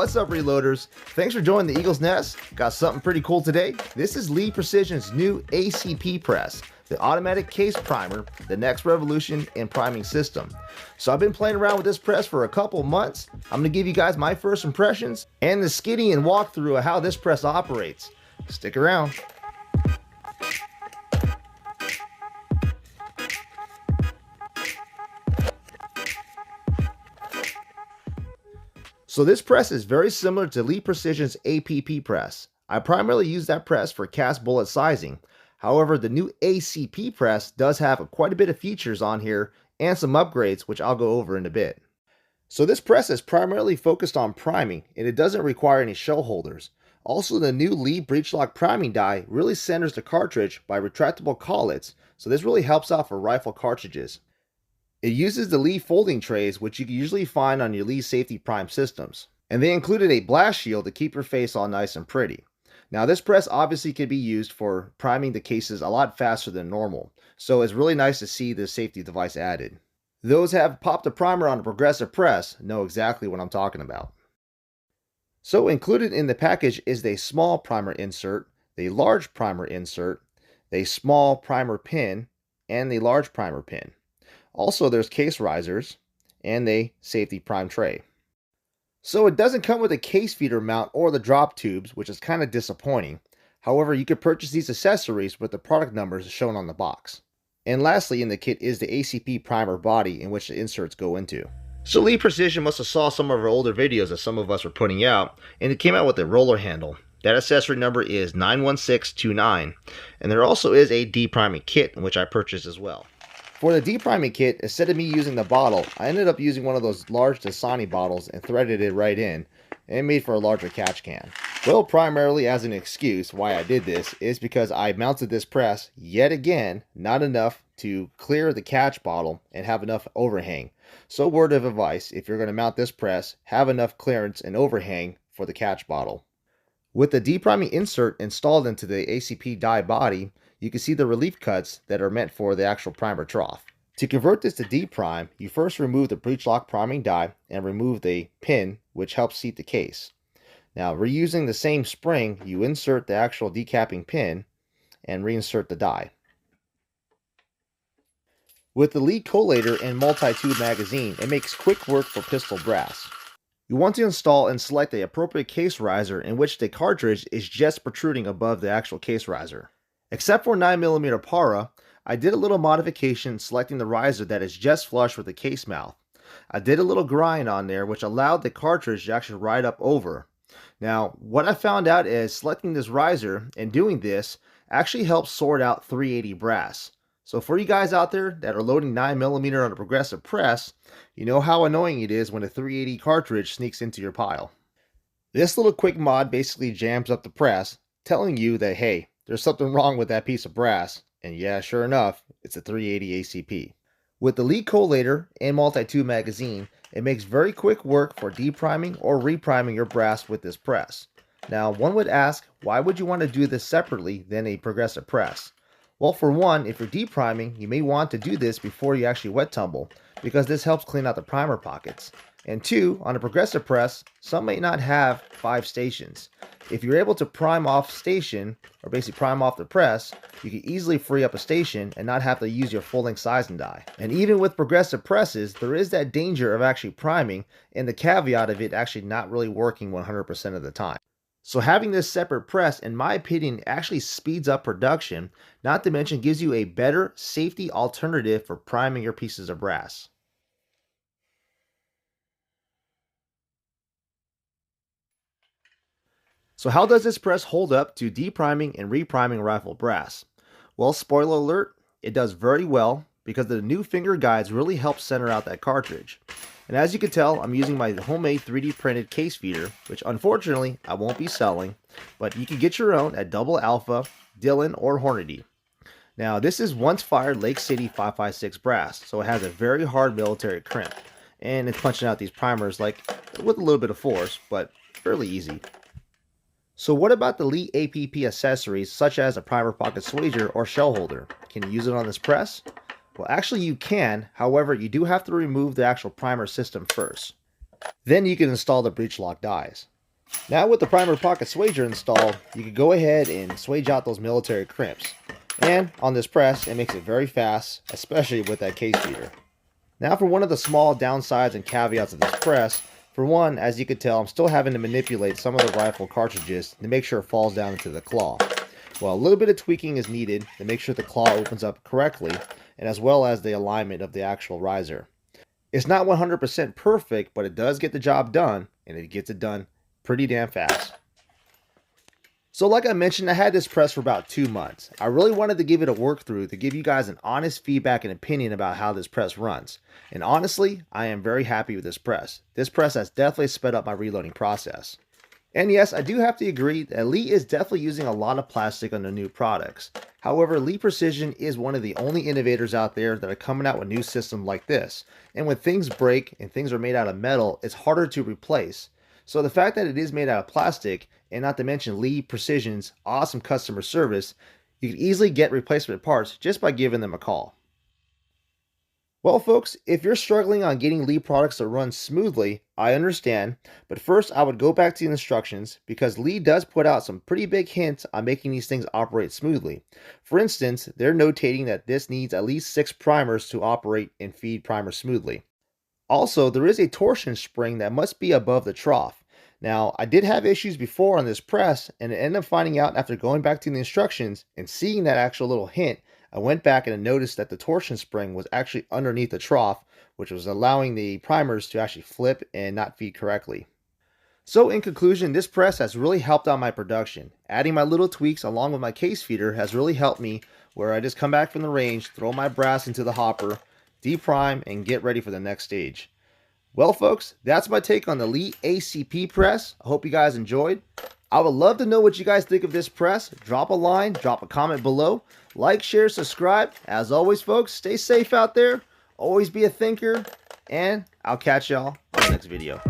What's up, Reloaders? Thanks for joining the Eagle's Nest. Got something pretty cool today. This is Lee Precision's new ACP Press, the automatic case primer, the next revolution in priming system. So I've been playing around with this press for a couple months. I'm going to give you guys my first impressions and the skinny and walkthrough of how this press operates. Stick around. So this press is very similar to Lee Precision's APP press. I primarily use that press for cast bullet sizing. However, the new ACP press does have quite a bit of features on here and some upgrades, which I'll go over in a bit. So this press is primarily focused on priming, and it doesn't require any shell holders. Also, the new Lee breech lock priming die really centers the cartridge by retractable collets, so this really helps out for rifle cartridges. It uses the Lee folding trays, which you can usually find on your Lee safety prime systems. And they included a blast shield to keep your face all nice and pretty. Now this press obviously can be used for priming the cases a lot faster than normal, so it's really nice to see this safety device added. Those who have popped a primer on a progressive press know exactly what I'm talking about. So included in the package is a small primer insert, the large primer insert, the small primer pin, and the large primer pin. Also, there's case risers and a safety prime tray. So it doesn't come with a case feeder mount or the drop tubes, which is kind of disappointing. However, you can purchase these accessories with the product numbers shown on the box. And lastly in the kit is the ACP primer body in which the inserts go into. So Lee Precision must have saw some of our older videos that some of us were putting out, and it came out with a roller handle. That accessory number is 91629, and there also is a depriming kit, which I purchased as well. For the depriming kit, instead of me using the bottle, I ended up using one of those large Dasani bottles and threaded it right in, and it made for a larger catch can. Well, primarily as an excuse why I did this is because I mounted this press, yet again, not enough to clear the catch bottle and have enough overhang. So word of advice, if you're going to mount this press, have enough clearance and overhang for the catch bottle. With the depriming insert installed into the ACP die body, you can see the relief cuts that are meant for the actual primer trough. To convert this to deprime, you first remove the breech lock priming die and remove the pin, which helps seat the case. Now, reusing the same spring, you insert the actual decapping pin and reinsert the die. With the Lee collator and multi-tube magazine, it makes quick work for pistol brass. You want to install and select the appropriate case riser in which the cartridge is just protruding above the actual case riser. Except for 9mm para, I did a little modification selecting the riser that is just flush with the case mouth. I did a little grind on there which allowed the cartridge to actually ride up over. Now, what I found out is selecting this riser and doing this actually helps sort out 380 brass. So for you guys out there that are loading 9mm on a progressive press, you know how annoying it is when a 380 cartridge sneaks into your pile. This little quick mod basically jams up the press, telling you that hey, there's something wrong with that piece of brass, and yeah, sure enough, it's a 380 ACP. With the Lee collator and multi-tube magazine, it makes very quick work for depriming or repriming your brass with this press. Now, one would ask, why would you want to do this separately than a progressive press? Well, for one, if you're depriming, you may want to do this before you actually wet tumble, because this helps clean out the primer pockets. And two, on a progressive press, some may not have 5 stations. If you're able to prime off station, or basically prime off the press, you can easily free up a station and not have to use your full-length sizing die. And even with progressive presses, there is that danger of actually priming, and the caveat of it actually not really working 100% of the time. So having this separate press, in my opinion, actually speeds up production, not to mention gives you a better safety alternative for priming your pieces of brass. So how does this press hold up to depriming and repriming rifle brass? Well, spoiler alert, it does very well because the new finger guides really help center out that cartridge. And as you can tell, I'm using my homemade 3D printed case feeder, which unfortunately I won't be selling, but you can get your own at Double Alpha, Dillon, or Hornady. Now this is once fired Lake City 556 brass, so it has a very hard military crimp, and it's punching out these primers like with a little bit of force, but fairly easy. So what about the Lee APP accessories such as a primer pocket swager or shell holder? Can you use it on this press? Well, actually you can, however you do have to remove the actual primer system first. Then you can install the breech lock dies. Now with the primer pocket swager installed, you can go ahead and swage out those military crimps. And on this press, it makes it very fast, especially with that case feeder. Now for one of the small downsides and caveats of this press, for one, as you can tell, I'm still having to manipulate some of the rifle cartridges to make sure it falls down into the claw. Well, a little bit of tweaking is needed to make sure the claw opens up correctly, and as well as the alignment of the actual riser. It's not 100% perfect, but it does get the job done, and it gets it done pretty damn fast. So like I mentioned, I had this press for about 2 months. I really wanted to give it a work through to give you guys an honest feedback and opinion about how this press runs. And honestly, I am very happy with this press. This press has definitely sped up my reloading process. And yes, I do have to agree that Lee is definitely using a lot of plastic on their new products. However, Lee Precision is one of the only innovators out there that are coming out with new systems like this. And when things break and things are made out of metal, it's harder to replace. So the fact that it is made out of plastic, and not to mention Lee Precision's awesome customer service, you can easily get replacement parts just by giving them a call. Well folks, if you're struggling on getting Lee products to run smoothly, I understand, but first I would go back to the instructions because Lee does put out some pretty big hints on making these things operate smoothly. For instance, they're notating that this needs at least 6 primers to operate and feed primers smoothly. Also, there is a torsion spring that must be above the trough. Now, I did have issues before on this press, and I ended up finding out after going back to the instructions and seeing that actual little hint, I went back and I noticed that the torsion spring was actually underneath the trough, which was allowing the primers to actually flip and not feed correctly. So in conclusion, this press has really helped out my production. Adding my little tweaks along with my case feeder has really helped me, where I just come back from the range, throw my brass into the hopper, deprime, and get ready for the next stage. Well folks, that's my take on the Lee ACP press. I hope you guys enjoyed. I would love to know what you guys think of this press. Drop a line, drop a comment below. Like, share, subscribe. As always folks, stay safe out there. Always be a thinker. And I'll catch y'all on the next video.